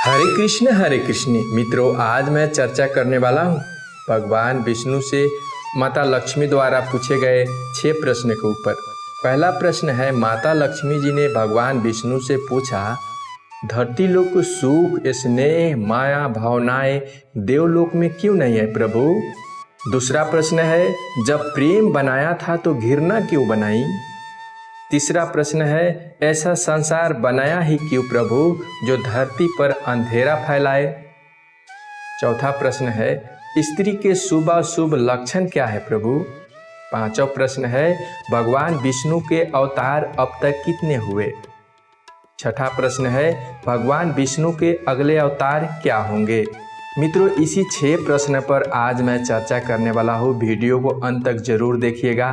हरे कृष्ण मित्रों, आज मैं चर्चा करने वाला हूँ भगवान विष्णु से माता लक्ष्मी द्वारा पूछे गए 6 प्रश्न के ऊपर। पहला प्रश्न है, माता लक्ष्मी जी ने भगवान विष्णु से पूछा, धरती लोक को सुख, स्नेह, माया, भावनाएं देवलोक में क्यों नहीं है प्रभु। दूसरा प्रश्न है, जब प्रेम बनाया था तो घृणा क्यों बनाई। तीसरा प्रश्न है, ऐसा संसार बनाया ही क्यों प्रभु जो धरती पर अंधेरा फैलाए। चौथा प्रश्न है, स्त्री के शुभ अशुभ लक्षण क्या है प्रभु। पांचवा प्रश्न है, भगवान विष्णु के अवतार अब तक कितने हुए। छठा प्रश्न है, भगवान विष्णु के अगले अवतार क्या होंगे। मित्रों, इसी 6 प्रश्न पर आज मैं चर्चा करने वाला हूँ। वीडियो को अंत तक जरूर देखिएगा।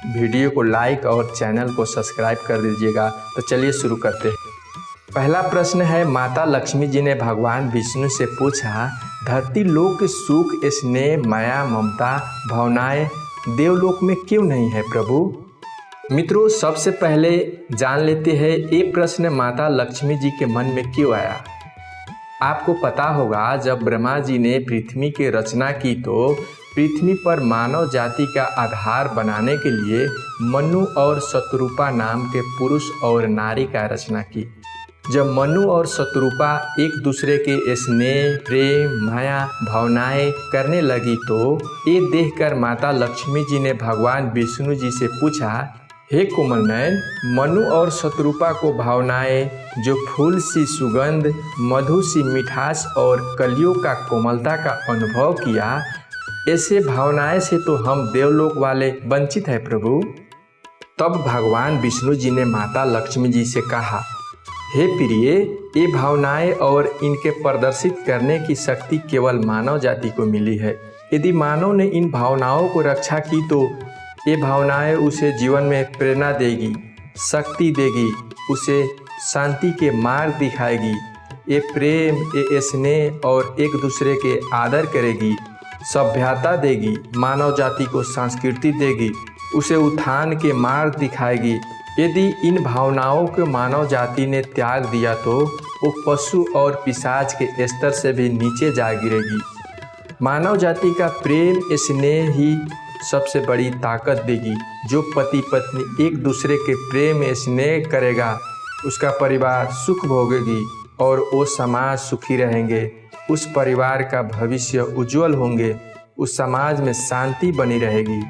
वीडियो को लाइक और चैनल को सब्सक्राइब कर दीजिएगा। तो चलिए शुरू करते हैं। पहला प्रश्न है, माता लक्ष्मी जी ने भगवान विष्णु से पूछा, धरती लोक सुख, स्नेह, माया, ममता, भावनाएं देवलोक में क्यों नहीं है प्रभु। मित्रों, सबसे पहले जान लेते हैं ये प्रश्न माता लक्ष्मी जी के मन में क्यों आया। आपको पता होगा, जब ब्रह्मा जी ने पृथ्वी की रचना की तो पृथ्वी पर मानव जाति का आधार बनाने के लिए मनु और शत्रुपा नाम के पुरुष और नारी का रचना की। जब मनु और शत्रुपा एक दूसरे के स्नेह, प्रेम, माया, भावनाएं करने लगी तो ये देखकर माता लक्ष्मी जी ने भगवान विष्णु जी से पूछा, हे कोमल नयन, मनु और शत्रुपा को भावनाएं जो फूल सी सुगंध, मधु सी मिठास और कलियों का कोमलता का अनुभव किया, ऐसे भावनाएं से तो हम देवलोक वाले वंचित हैं प्रभु। तब भगवान विष्णु जी ने माता लक्ष्मी जी से कहा, हे प्रिय, ये भावनाएं और इनके प्रदर्शित करने की शक्ति केवल मानव जाति को मिली है। यदि मानव ने इन भावनाओं को रक्षा की तो ये भावनाएं उसे जीवन में प्रेरणा देगी, शक्ति देगी, उसे शांति के मार्ग दिखाएगी। ये प्रेम, ये स्नेह और एक दूसरे के आदर करेगी, सभ्यता देगी, मानव जाति को संस्कृति देगी, उसे उत्थान के मार्ग दिखाएगी। यदि इन भावनाओं को मानव जाति ने त्याग दिया तो वो पशु और पिशाच के स्तर से भी नीचे जा गिरेगी। मानव जाति का प्रेम, स्नेह ही सबसे बड़ी ताकत देगी। जो पति पत्नी एक दूसरे के प्रेम स्नेह करेगा, उसका परिवार सुख भोगेगी और वो समाज सुखी रहेंगे। उस परिवार का भविष्य उज्जवल होंगे, उस समाज में शांति बनी रहेगी।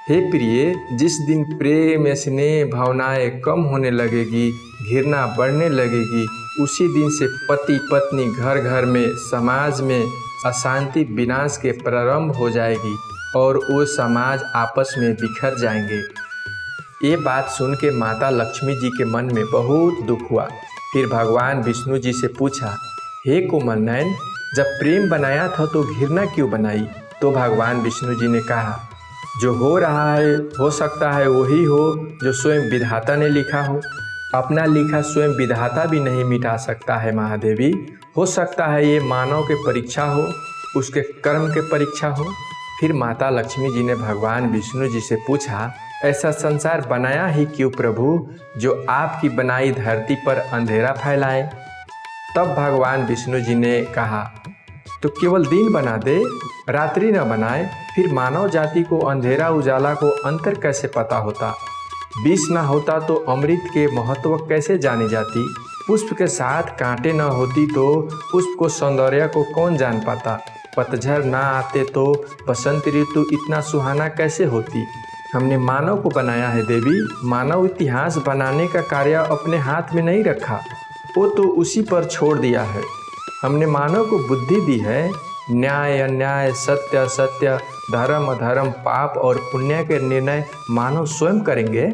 हे प्रिय, जिस दिन प्रेम, स्नेह, भावनाएं कम होने लगेगी, घृणा बढ़ने लगेगी, उसी दिन से पति पत्नी, घर घर में, समाज में अशांति, विनाश के प्रारंभ हो जाएगी और वो समाज आपस में बिखर जाएंगे। ये बात सुन के माता लक्ष्मी जी के मन में बहुत दुख हुआ। फिर भगवान विष्णु जी से पूछा, हे कोमल नयन, जब प्रेम बनाया था तो घृणा क्यों बनाई। तो भगवान विष्णु जी ने कहा, जो हो रहा है हो सकता है वही हो जो स्वयं विधाता ने लिखा हो। अपना लिखा स्वयं विधाता भी नहीं मिटा सकता है महादेवी। हो सकता है ये मानव के परीक्षा हो, उसके कर्म के परीक्षा हो। फिर माता लक्ष्मी जी ने भगवान विष्णु जी से पूछा, ऐसा संसार बनाया ही क्यों प्रभु जो आपकी बनाई धरती पर अंधेरा फैलाए। तब भगवान विष्णु जी ने कहा, तो केवल दिन बना दे, रात्रि न बनाए। फिर मानव जाति को अंधेरा उजाला को अंतर कैसे पता होता। विष न होता तो अमृत के महत्व कैसे जानी जाती। पुष्प के साथ कांटे न होती तो पुष्प को सौंदर्य को कौन जान पाता। पतझड़ ना आते तो बसंत ऋतु इतना सुहाना कैसे होती। हमने मानव को बनाया है देवी। मानव इतिहास बनाने का कार्य अपने हाथ में नहीं रखा, वो तो उसी पर छोड़ दिया है। हमने मानव को बुद्धि दी है। न्याय अन्याय, सत्य असत्य, धर्म अधर्म, पाप और पुण्य के निर्णय मानव स्वयं करेंगे।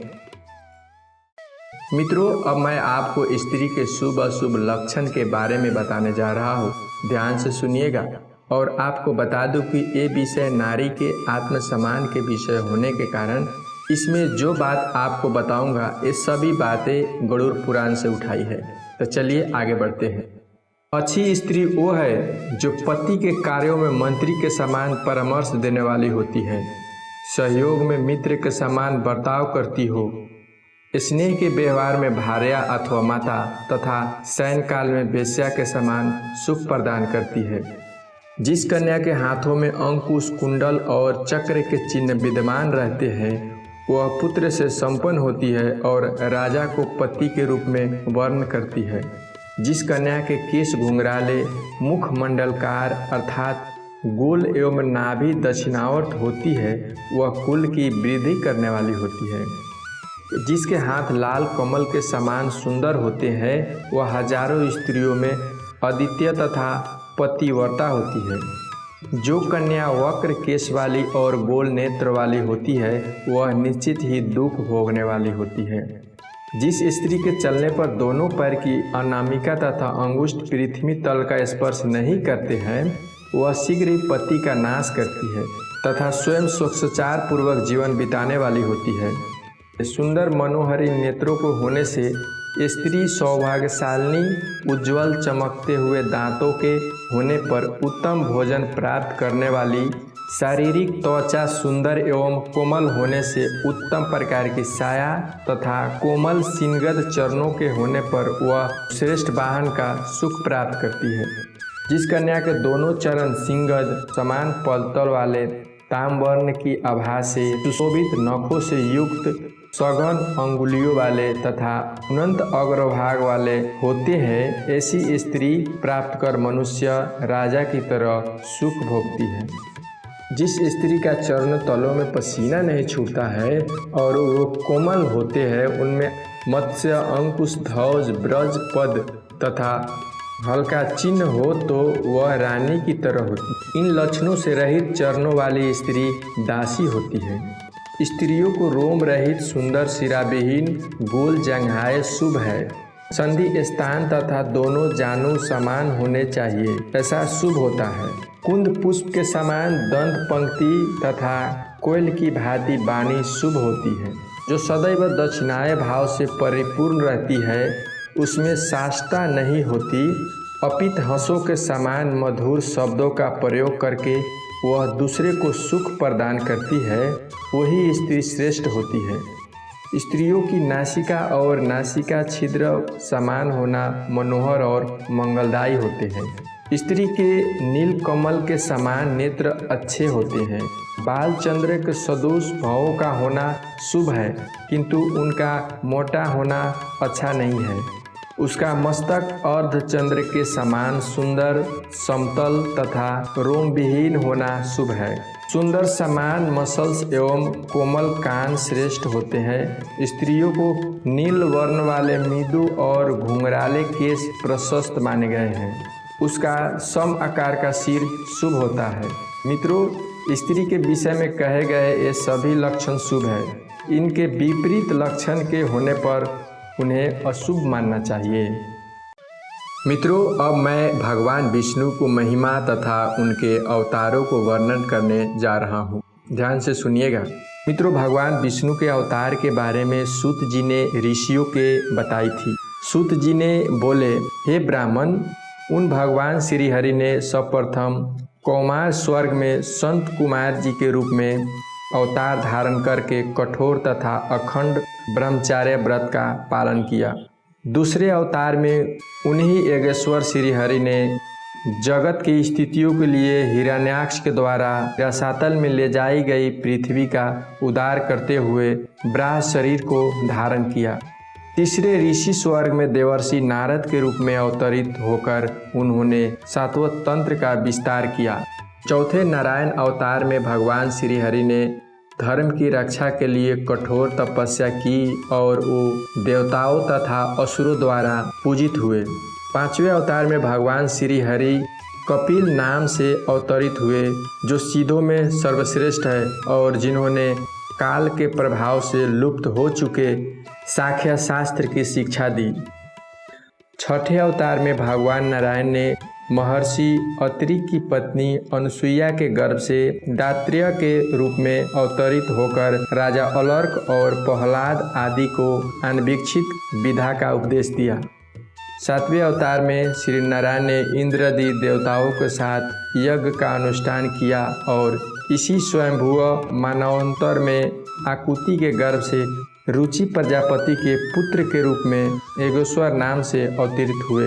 मित्रों, अब मैं आपको स्त्री के शुभ अशुभ लक्षण के बारे में बताने जा रहा हूँ। ध्यान से सुनिएगा। और आपको बता दूं कि ये विषय नारी के आत्मसम्मान के विषय होने के कारण इसमें जो बात आपको बताऊंगा ये सभी बातें गरुड़ पुराण से उठाई है। तो चलिए आगे बढ़ते हैं। अच्छी स्त्री वो है जो पति के कार्यों में मंत्री के समान परामर्श देने वाली होती है, सहयोग में मित्र के समान बर्ताव करती हो, स्नेह के व्यवहार में भार्या अथवा माता तथा शयन काल में वेश्या के समान सुख प्रदान करती है। जिस कन्या के हाथों में अंकुश, कुंडल और चक्र के चिन्ह विद्यमान रहते हैं वह पुत्र से संपन्न होती है और राजा को पति के रूप में वर्ण करती है। जिस कन्या के केश घुंघराले, मुख मंडलकार अर्थात गोल एवं नाभि दक्षिणावर्त होती है वह कुल की वृद्धि करने वाली होती है। जिसके हाथ लाल कमल के समान सुंदर होते हैं वह हजारों स्त्रियों में अद्वितीय तथा पतिव्रता होती है। जो कन्या वक्र केश वाली और गोल नेत्र वाली होती है वह निश्चित ही दुख भोगने वाली होती है। जिस स्त्री के चलने पर दोनों पैर की अनामिका तथा अंगुष्ठ पृथ्वी तल का स्पर्श नहीं करते हैं वह शीघ्र ही पति का नाश करती है तथा स्वयं सुखचार पूर्वक जीवन बिताने वाली होती है। सुंदर मनोहरी नेत्रों को होने से स्त्री सौभाग्यशालिनी, उज्जवल चमकते हुए दांतों के होने पर उत्तम भोजन प्राप्त करने वाली, शारीरिक त्वचा सुंदर एवं कोमल होने से उत्तम प्रकार की साया तथा कोमल सिंगद चरणों के होने पर वह श्रेष्ठ वाहन का सुख प्राप्त करती है। जिस कन्या के दोनों चरण सिंगद समान पलतल वाले, ताम्रवर्ण की आभा से सुशोभित, नखों से युक्त, सघन अंगुलियों वाले तथा अनंत अग्रभाग वाले होते हैं ऐसी स्त्री प्राप्त कर मनुष्य राजा की तरह सुख भोगती है। जिस स्त्री का चरण तलों में पसीना नहीं छूटता है और वो कोमल होते हैं उनमें मत्स्य, अंकुश, ध्वज, ब्रज, पद तथा हल्का चिन्ह हो तो वह रानी की तरह होती। इन लक्षणों से रहित चरणों वाली स्त्री दासी होती है। स्त्रियों को रोम रहित, सुंदर, सिराविहीन, गोल जंघाएं शुभ है। संधि स्थान तथा दोनों जानू समान होने चाहिए, ऐसा शुभ होता है। कुंद पुष्प के समान दंत पंक्ति तथा कोयल की भांति वाणी शुभ होती है। जो सदैव दक्षिणाय भाव से परिपूर्ण रहती है उसमें साष्टा नहीं होती, अपित हंसों के समान मधुर शब्दों का प्रयोग करके वह दूसरे को सुख प्रदान करती है, वही स्त्री श्रेष्ठ होती है। स्त्रियों की नासिका और नासिका छिद्र समान होना मनोहर और मंगलदायी होते हैं। स्त्री के नील कमल के समान नेत्र अच्छे होते हैं। बाल चंद्र के सदृश भावों का होना शुभ है किंतु उनका मोटा होना अच्छा नहीं है। उसका मस्तक अर्धचंद्र के समान सुंदर, समतल तथा रोम विहीन होना शुभ है। सुंदर समान मसल्स एवं कोमल कान श्रेष्ठ होते हैं। स्त्रियों को नील वर्ण वाले मृदु और घुंघराले केश प्रशस्त माने गए हैं। उसका सम आकार का सिर शुभ होता है। मित्रों, स्त्री के विषय में कहे गए ये सभी लक्षण शुभ है। इनके विपरीत लक्षण के होने पर उन्हें अशुभ मानना चाहिए। मित्रों, अब मैं भगवान विष्णु को महिमा तथा उनके अवतारों को वर्णन करने जा रहा हूँ। ध्यान से सुनिएगा। मित्रों, भगवान विष्णु के अवतार के बारे में सूत जी ने ऋषियों के बताई थी। सूत जी ने बोले, हे ब्राह्मण, उन भगवान श्री हरि ने सर्वप्रथम कौमार स्वर्ग में संत कुमार जी के रूप में अवतार धारण करके कठोर तथा अखंड ब्रह्मचार्य व्रत का पालन किया। दूसरे अवतार में उन्हीं योगेश्वर श्री हरि ने जगत की स्थितियों के लिए हिरण्याक्ष के द्वारा रसातल में ले जाई गई पृथ्वी का उद्धार करते हुए ब्राह्म शरीर को धारण किया। तीसरे ऋषि स्वर्ग में देवर्षि नारद के रूप में अवतरित होकर उन्होंने सातवं तंत्र का विस्तार किया। चौथे नारायण अवतार में भगवान श्री हरि ने धर्म की रक्षा के लिए कठोर तपस्या की और वो देवताओं तथा असुरों द्वारा पूजित हुए। पांचवें अवतार में भगवान श्री हरि कपिल नाम से अवतरित हुए, जो सिद्धों में सर्वश्रेष्ठ है और जिन्होंने काल के प्रभाव से लुप्त हो चुके सांख्य शास्त्र की शिक्षा दी। छठे अवतार में भगवान नारायण ने महर्षि अत्रि की पत्नी अनुसुईया के गर्भ से दात्रेय के रूप में अवतरित होकर राजा अलर्क और प्रहलाद आदि को अनवीक्षित विधा का उपदेश दिया। सातवें अवतार में श्री नारायण ने इंद्रादि देवताओं के साथ यज्ञ का अनुष्ठान किया और इसी स्वयंभुव मानवांतर में आकुति के गर्भ से रुचि प्रजापति के पुत्र के रूप में योगेश्वर नाम से अवतरित हुए।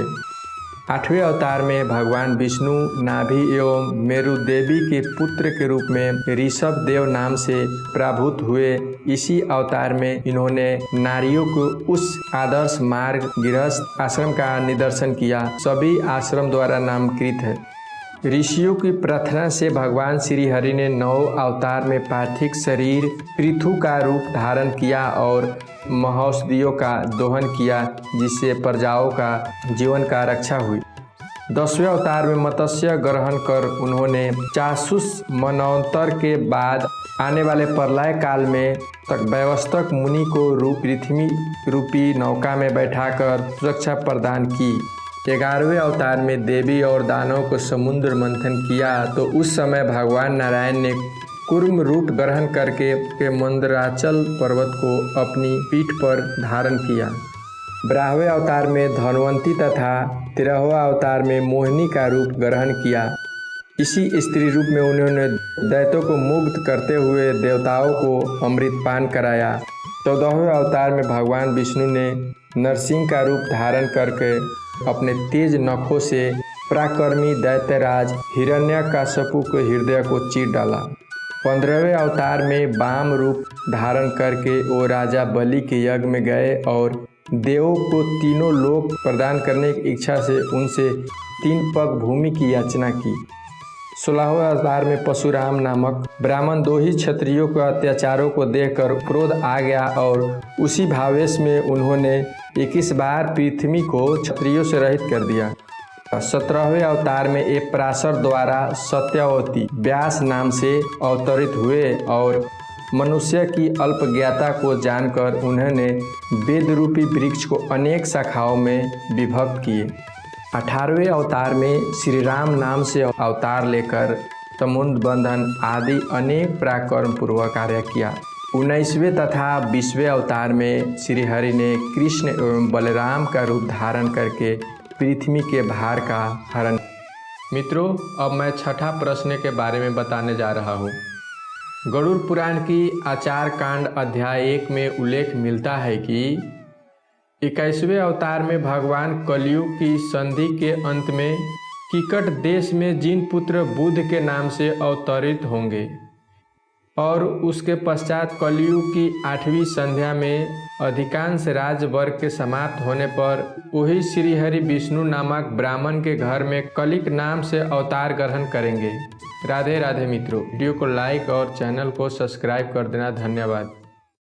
8वें अवतार में भगवान विष्णु नाभि एवं मेरु देवी के पुत्र के रूप में ऋषभ देव नाम से प्राभूत हुए। इसी अवतार में इन्होंने नारियों को उस आदर्श मार्ग गृहस्थ आश्रम का निदर्शन किया। सभी आश्रम द्वारा नामकृत है। ऋषियों की प्रार्थना से भगवान श्री हरि ने 9 अवतार में पार्थिव शरीर पृथु का रूप धारण किया और महौषधियों का दोहन किया, जिससे प्रजाओं का जीवन का रक्षा हुई। 10वें अवतार में मत्स्य ग्रहण कर उन्होंने चाक्षुष मनवंतर के बाद आने वाले प्रलय काल में तक वैवस्वत मुनि को पृथ्वी रूपी नौका में बैठाकर सुरक्षा प्रदान की। 11वें अवतार में देवी और दानवों को समुद्र मंथन किया तो उस समय भगवान नारायण ने कूर्म रूप ग्रहण करके मंदराचल पर्वत को अपनी पीठ पर धारण किया। 12वें अवतार में धनवंती तथा 13वां अवतार में मोहिनी का रूप ग्रहण किया। इसी स्त्री रूप में उन्होंने दैत्यों को मुक्त करते हुए देवताओं को अमृतपान कराया। 14वें अवतार में भगवान विष्णु ने नरसिंह का रूप धारण करके अपने तेज नखों से पराक्रमी दैत्यराज हिरण्यकशिपु के हृदय को चीर डाला। 15वें अवतार में वाम रूप धारण करके वो राजा बलि के यज्ञ में गए और देवों को तीनों लोक प्रदान करने की इच्छा से उनसे 3 पग भूमि की याचना की। 16वें अवतार में परशुराम नामक ब्राह्मण 2 ही क्षत्रियों के अत्याचारों को देखकर क्रोध आ गया और उसी भावेश में उन्होंने 21 बार पृथ्वी को क्षत्रियों से रहित कर दिया। 17वें अवतार में एक पराशर द्वारा सत्यवती व्यास नाम से अवतरित हुए और मनुष्य की अल्पज्ञता को जानकर उन्होंने वेद रूपी वृक्ष को अनेक शाखाओं में विभक्त किए। 18वें अवतार में श्री राम नाम से अवतार लेकर समुद्र बंधन आदि अनेक पराक्रम पूर्वक कार्य किया। 19वें तथा 20वें अवतार में श्री हरि ने कृष्ण एवं बलराम का रूप धारण करके पृथ्वी के भार का हरण। मित्रों, अब मैं छठा प्रश्न के बारे में बताने जा रहा हूँ। गरुड़ पुराण की आचार कांड अध्याय 1 में उल्लेख मिलता है कि 21वें अवतार में भगवान कलयुग की संधि के अंत में किकट देश में जिन पुत्र बुध के नाम से अवतरित होंगे और उसके पश्चात कलयुग की 8वीं संध्या में अधिकांश राज्य वर्ग के समाप्त होने पर वही श्री हरि विष्णु नामक ब्राह्मण के घर में कलिक नाम से अवतार ग्रहण करेंगे। राधे राधे मित्रों, वीडियो को लाइक और चैनल को सब्सक्राइब कर देना। धन्यवाद।